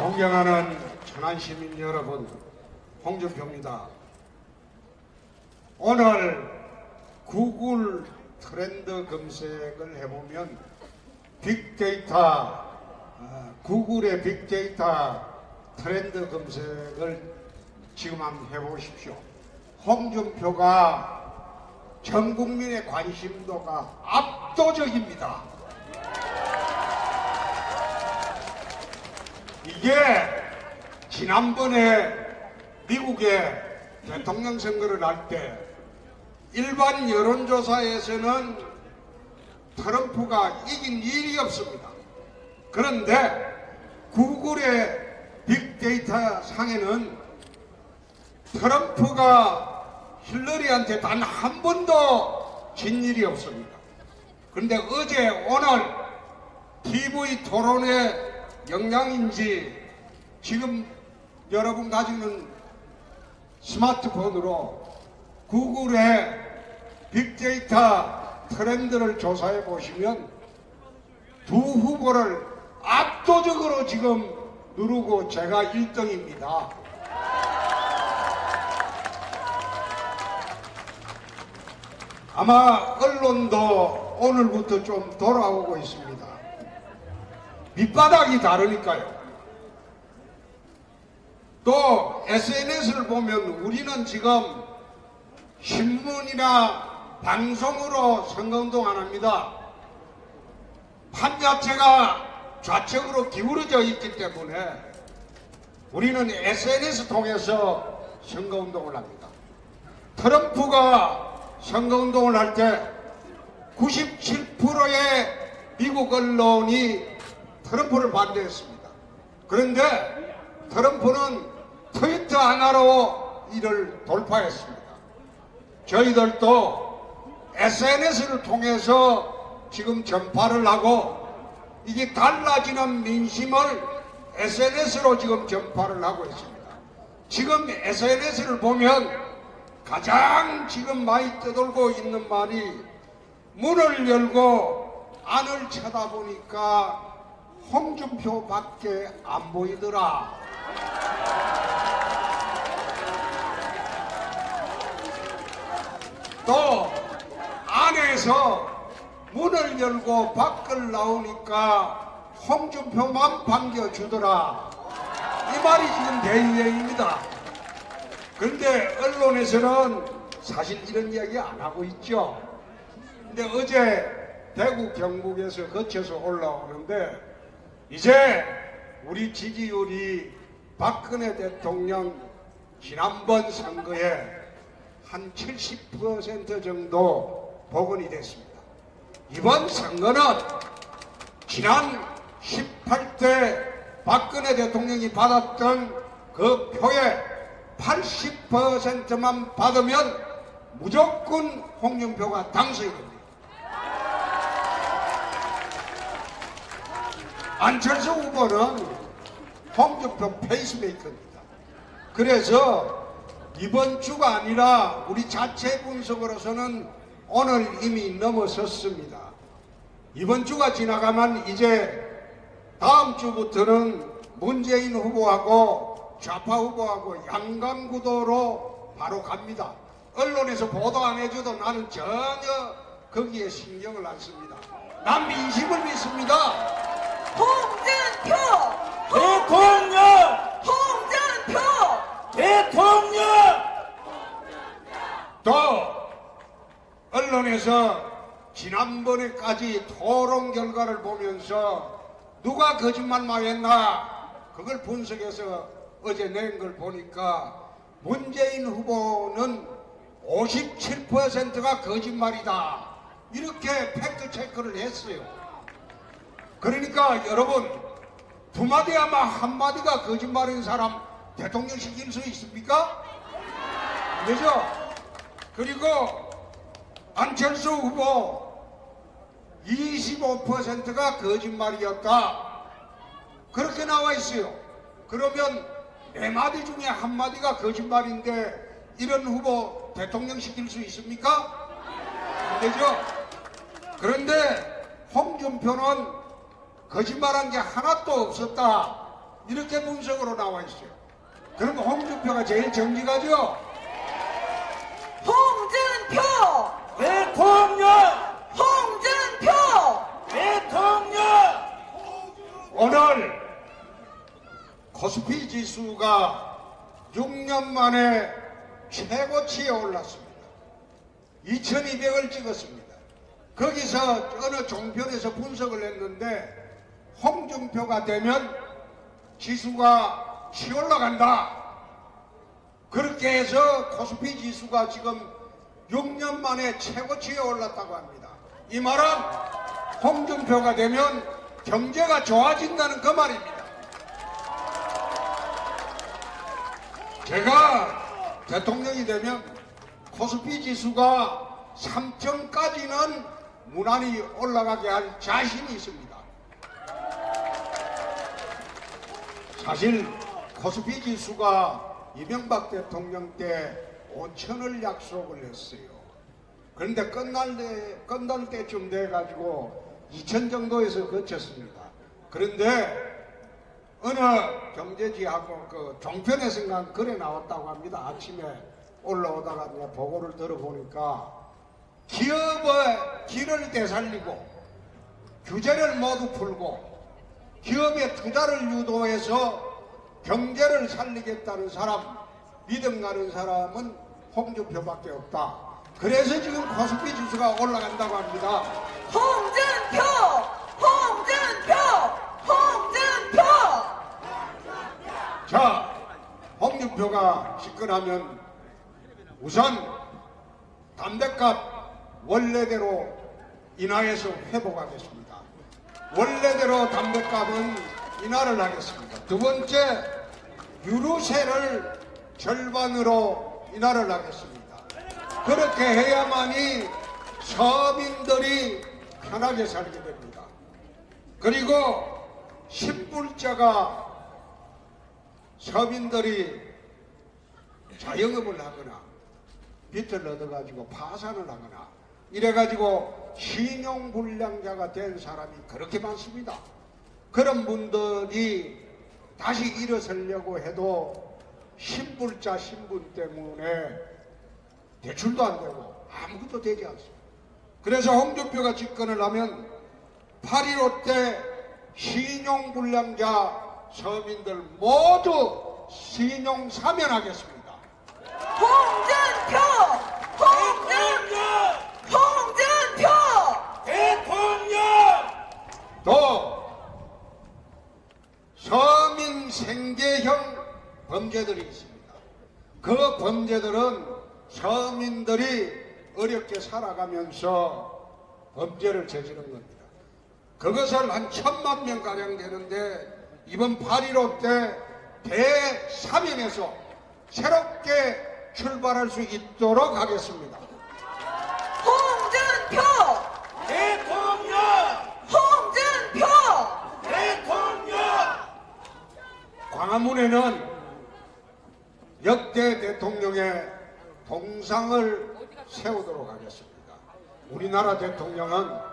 존경하는 천안시민 여러분, 홍준표입니다. 오늘 구글 트렌드 검색을 해보면 빅데이터, 구글의 빅데이터 트렌드 검색을 지금 한번 해보십시오. 홍준표가 전 국민의 관심도가 압도적입니다. 이게 지난번에 미국의 대통령 선거를 할 때 일반 여론조사에서는 트럼프가 이긴 일이 없습니다. 그런데 구글의 빅데이터 상에는 트럼프가 힐러리한테 단 한 번도 진 일이 없습니다. 그런데 어제 오늘 TV 토론의 영향인지 지금 여러분 가지는 스마트폰으로 구글의 빅데이터 트렌드를 조사해 보시면 두 후보를 압도적으로 지금 누르고 제가 1등입니다. 아마 언론도 오늘부터 좀 돌아오고 있습니다. 밑바닥이 다르니까요. 또 SNS를 보면 우리는 지금 신문이나 방송으로 선거운동 안 합니다. 판 자체가 좌측으로 기울어져 있기 때문에 우리는 SNS 통해서 선거운동을 합니다. 트럼프가 선거운동을 할 때 97%의 미국 언론이 트럼프를 반대했습니다. 그런데 트럼프는 트위터 하나로 이를 돌파했습니다. 저희들도 SNS를 통해서 지금 전파를 하고 이게 달라지는 민심을 SNS로 지금 전파를 하고 있습니다. 지금 SNS를 보면 가장 지금 많이 떠돌고 있는 말이 문을 열고 안을 쳐다보니까 홍준표밖에 안 보이더라. 또 안에서 문을 열고 밖을 나오니까 홍준표만 반겨주더라. 이 말이 지금 대유행입니다. 그런데 언론에서는 사실 이런 이야기 안 하고 있죠. 근데 어제 대구 경북에서 거쳐서 올라오는데 이제 우리 지지율이 박근혜 대통령 지난번 선거에 한 70% 정도 복원이 됐습니다. 이번 선거는 지난 18대 박근혜 대통령이 받았던 그 표의 80%만 받으면 무조건 홍준표가 당선이 됩니다. 안철수 후보는 홍준표 페이스메이커입니다. 그래서 이번 주가 아니라 우리 자체 분석으로서는 오늘 이미 넘어섰습니다. 이번 주가 지나가면 이제 다음 주부터는 문재인 후보하고 좌파 후보하고 양강구도로 바로 갑니다. 언론에서 보도 안 해줘도 나는 전혀 거기에 신경을 안 씁니다. 난 민심을 믿습니다. 홍준표! 대통령! 홍준표! 대통령! 또 언론에서 지난번에까지 토론 결과를 보면서 누가 거짓말 많이 했나 그걸 분석해서 어제 낸 걸 보니까 문재인 후보는 57%가 거짓말이다 이렇게 팩트 체크를 했어요. 그러니까 여러분 두 마디 아마 한 마디가 거짓말인 사람 대통령 시킬 수 있습니까? 그죠? 그리고 안철수 후보 25%가 거짓말이었다 그렇게 나와 있어요. 그러면 네 마디 중에 한 마디가 거짓말인데 이런 후보 대통령 시킬 수 있습니까? 안 되죠? 그런데 홍준표는 거짓말한 게 하나도 없었다 이렇게 문석으로 나와 있어요. 그럼 홍준표가 제일 정직하죠? 홍준표! 대통령! 홍준표! 대통령! 오늘 코스피 지수가 6년 만에 최고치에 올랐습니다. 2200을 찍었습니다. 거기서 어느 종편에서 분석을 했는데 홍준표가 되면 지수가 치 올라간다. 그렇게 해서 코스피 지수가 지금 6년 만에 최고치에 올랐다고 합니다. 이 말은 홍준표가 되면 경제가 좋아진다는 그 말입니다. 제가 대통령이 되면 코스피 지수가 3천까지는 무난히 올라가게 할 자신이 있습니다. 사실 코스피 지수가 이명박 대통령 때 5천을 약속을 했어요. 그런데 끝날 때쯤 돼가지고 2천 정도에서 그쳤습니다. 그런데 어느 경제지하고 그 종편에서 글에 나왔다고 합니다. 아침에 올라오다가 이제 보고를 들어보니까 기업의 길을 되살리고 규제를 모두 풀고 기업의 투자를 유도해서 경제를 살리겠다는 사람, 믿음 가는 사람은 홍준표밖에 없다. 그래서 지금 코스피 지수가 올라간다고 합니다. 홍준표! 홍준표! 홍준표! 자, 홍준표가 집권하면 우선 담배값 원래대로 인하해서 회복하겠습니다. 원래대로 담배값은 인하를 하겠습니다. 두 번째, 유류세를 절반으로 인하를 하겠습니다. 그렇게 해야만이 서민들이 편하게 살게 됩니다. 그리고 신불자가 서민들이 자영업을 하거나 빚을 얻어가지고 파산을 하거나 이래가지고 신용불량자가 된 사람이 그렇게 많습니다. 그런 분들이 다시 일어서려고 해도 신불자 신분 때문에 대출도 안 되고 아무것도 되지 않습니다. 그래서 홍준표가 집권을 하면 8.15 때 신용불량자 서민들 모두 신용 사면하겠습니다. 홍준표! 홍준표! 홍준표! 대통령! 또 서민 생계형 범죄들이 있습니다. 그 범죄들은 서민들이 어렵게 살아가면서 범죄를 저지른 겁니다. 그것을 한 1000만 명가량 되는데 이번 8.15 때 대사면에서 새롭게 출발할 수 있도록 하겠습니다. 홍준표! 대통령! 홍준표! 대통령! 광화문에는 역대 대통령의 동상을 세우도록 하겠습니다. 우리나라 대통령은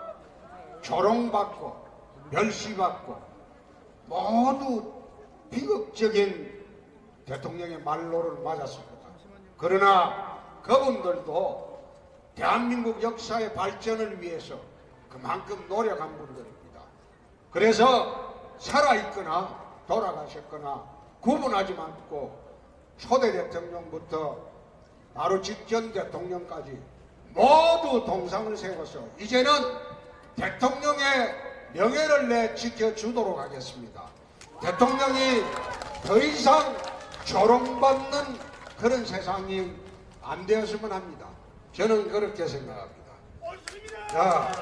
조롱받고 멸시받고 모두 비극적인 대통령의 말로를 맞았습니다. 그러나 그분들도 대한민국 역사의 발전을 위해서 그만큼 노력한 분들입니다. 그래서 살아있거나 돌아가셨거나 구분하지 않고 초대 대통령부터 바로 직전 대통령까지 모두 동상을 세워서 이제는 대통령의 명예를 내 지켜주도록 하겠습니다. 대통령이 더 이상 조롱받는 그런 세상이 안 되었으면 합니다. 저는 그렇게 생각합니다. 자,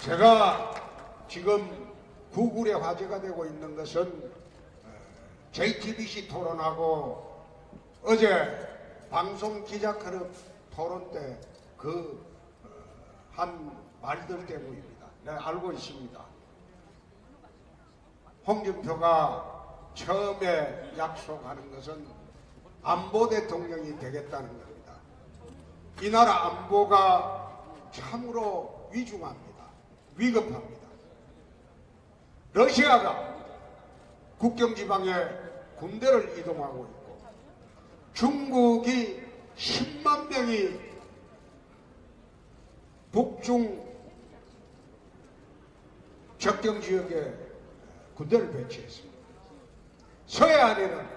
제가 지금 구글에 화제가 되고 있는 것은 JTBC 토론하고 어제 방송 기자클럽 토론 때 그 한 말들 때문입니다. 내가 알고 있습니다. 홍준표가 처음에 약속하는 것은 안보 대통령이 되겠다는 겁니다. 이 나라 안보가 참으로 위중합니다. 위급합니다. 러시아가 국경지방에 군대를 이동하고 있고 중국이 10만 명이 북중 접경지역에 군대를 배치했습니다. 서해안에는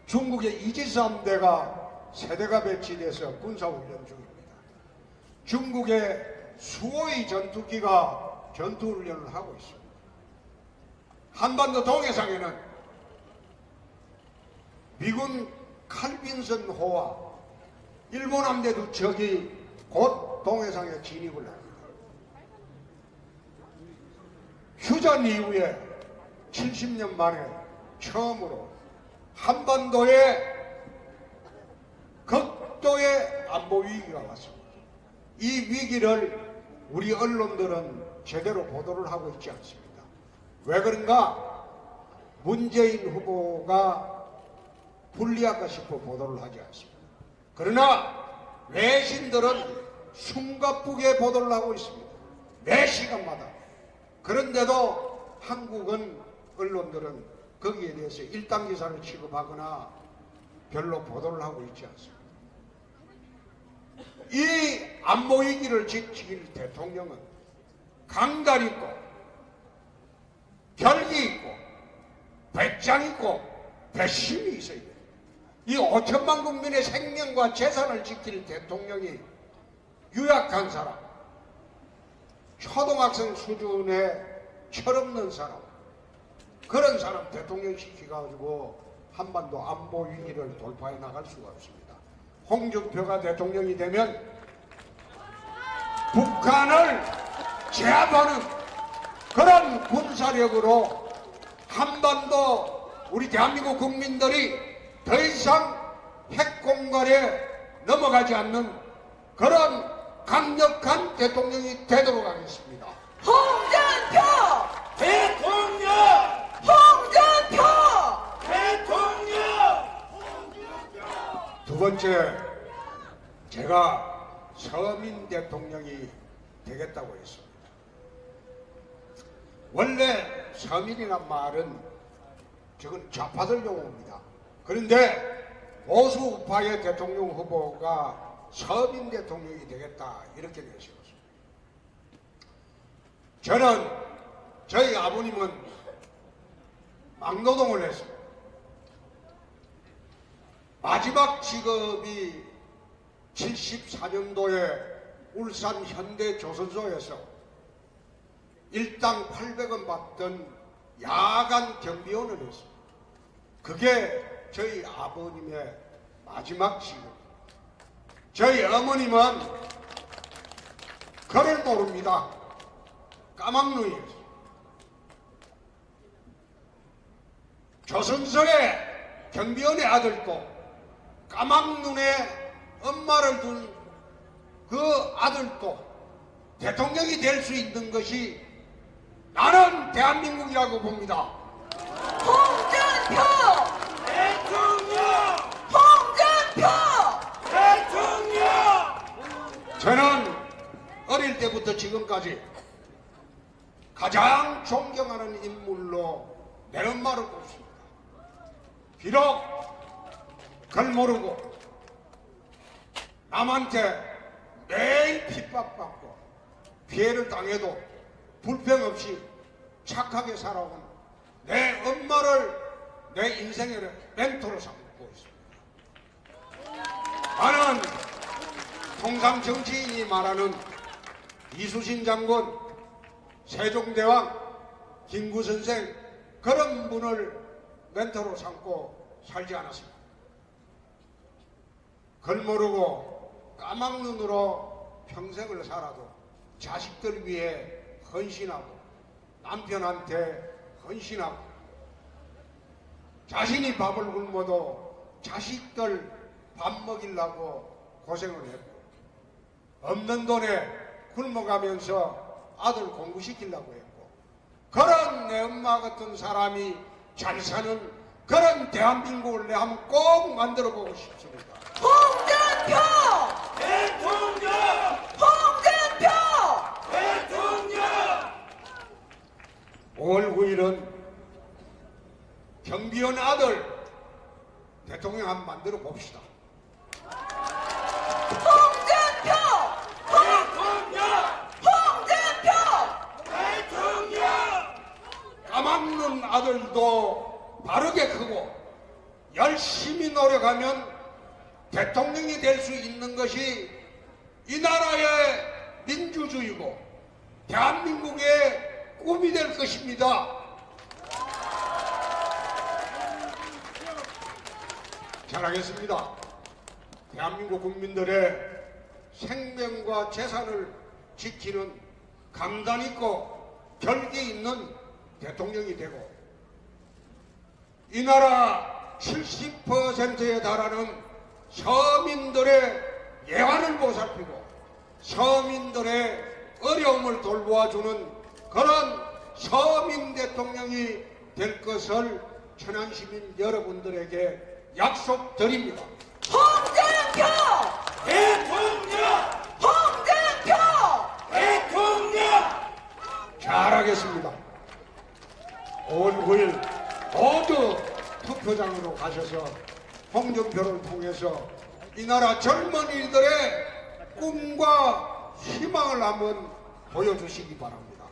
중국의 이지스함대가 세대가 배치돼서 군사훈련 중입니다. 중국의 수호의 전투기가 전투훈련을 하고 있습니다. 한반도 동해상에는 미군 칼빈슨호와 일본 함대 두 척이 곧 동해상에 진입을 합니다. 휴전 이후에 70년 만에 처음으로 한반도에 극도의 안보 위기가 왔습니다. 이 위기를 우리 언론들은 제대로 보도를 하고 있지 않습니다. 왜 그런가? 문재인 후보가 불리할까 싶어 보도를 하지 않습니다. 그러나 외신들은 숨가쁘게 보도를 하고 있습니다. 매 시간마다. 그런데도 한국은 언론들은 거기에 대해서 일당 기사를 취급하거나 별로 보도를 하고 있지 않습니다. 이 안보 위기를 지킬 대통령은 강단 있고 결기 있고 배짱 있고 배심이 있어야 돼요. 이 5천만 국민의 생명과 재산을 지킬 대통령이 유약한 사람, 초등학생 수준의 철없는 사람, 그런 사람 대통령 시켜가지고 한반도 안보 위기를 돌파해 나갈 수가 없습니다. 홍준표가 대통령이 되면 북한을 제압하는 그런 군사력으로 한반도 우리 대한민국 국민들이 더 이상 핵공갈에 넘어가지 않는 그런 강력한 대통령이 되도록 하겠습니다. 홍준표! 대통령! 홍준표! 대통령! 두 번째, 제가 서민 대통령이 되겠다고 했습니다. 원래 서민이란 말은 저건 좌파들 용어입니다. 그런데 보수 우파의 대통령 후보가 서민 대통령이 되겠다 이렇게 내세웠습니다. 저는 저희 아버님은 막노동을 했습니다. 마지막 직업이 74년도에 울산 현대조선소에서 일당 800원 받던 야간 경비원을 했습니다. 그게 저희 아버님의 마지막 직업. 저희 어머님은 그를 모릅니다. 까막눈이었어요. 조선소의 경비원의 아들도 까막눈에 엄마를 둔 그 아들도 대통령이 될 수 있는 것이 나는 대한민국이라고 봅니다. 홍준표! 대통령! 홍준표! 대통령! 저는 어릴 때부터 지금까지 가장 존경하는 인물로 내 엄마를 꼽습니다. 비록 글 모르고 남한테 매일 핍박받고 피해를 당해도 불평 없이 착하게 살아온 내 엄마를 내 인생의 멘토로 삼고 있습니다. 나는 통상 정치인이 말하는 이수신 장군, 세종대왕, 김구선생 그런 분을 멘토로 삼고 살지 않았습니다. 글 모르고 까막눈으로 평생을 살아도 자식들 위해 헌신하고 남편한테 헌신하고 자신이 밥을 굶어도 자식들 밥 먹이려고 고생을 했고 없는 돈에 굶어가면서 아들 공부시키려고 했고 그런 내 엄마 같은 사람이 잘 사는 그런 대한민국을 내 한번 꼭 만들어 보고 싶습니다. 홍준표! 대통령! 홍준표! 대통령! 5월 9일은 경비원 아들 대통령 한번 만들어 봅시다. 홍준표! 대통령! 홍준표! 대통령! 까막눈 아들도 바르게 크고 열심히 노력하면 대통령이 될 수 있는 것이 이 나라의 민주주의고 대한민국의 꿈이 될 것입니다. 잘하겠습니다. 대한민국 국민들의 생명과 재산을 지키는 감단 있고 결기 있는 대통령이 되고 이 나라 70%에 달하는 서민들의 예환을 보살피고 서민들의 어려움을 돌보아주는 그런 서민 대통령이 될 것을 천안시민 여러분들에게 약속드립니다. 홍준표! 대통령! 홍준표! 대통령! 잘하겠습니다. 5월 9일 모두 투표장으로 가셔서 홍준표를 통해서 이 나라 젊은이들의 꿈과 희망을 한번 보여주시기 바랍니다.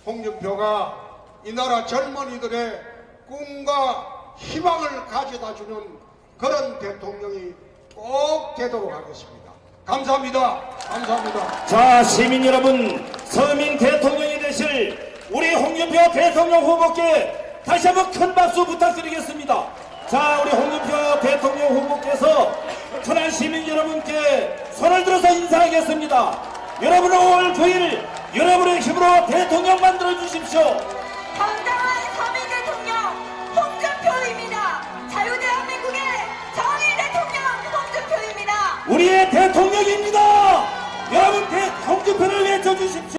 홍준표가 이 나라 젊은이들의 꿈과 희망을 가져다주는 그런 대통령이 꼭 되도록 하겠습니다. 감사합니다. 감사합니다. 자, 시민 여러분, 서민 대통령이 되실 우리 홍준표 대통령 후보께 다시 한번 큰 박수 부탁드리겠습니다. 자, 우리 홍준표 대통령 후보께서 천안 시민 여러분께 손을 들어서 인사하겠습니다. 여러분은 5월 9일 여러분의 힘으로 대통령 만들어 주십시오. 당당한 서민 대통령 홍준표입니다. 자유대한민국의 정의 대통령 홍준표입니다. 우리의 대통령입니다. 여러분 홍준표를 외쳐주십시오.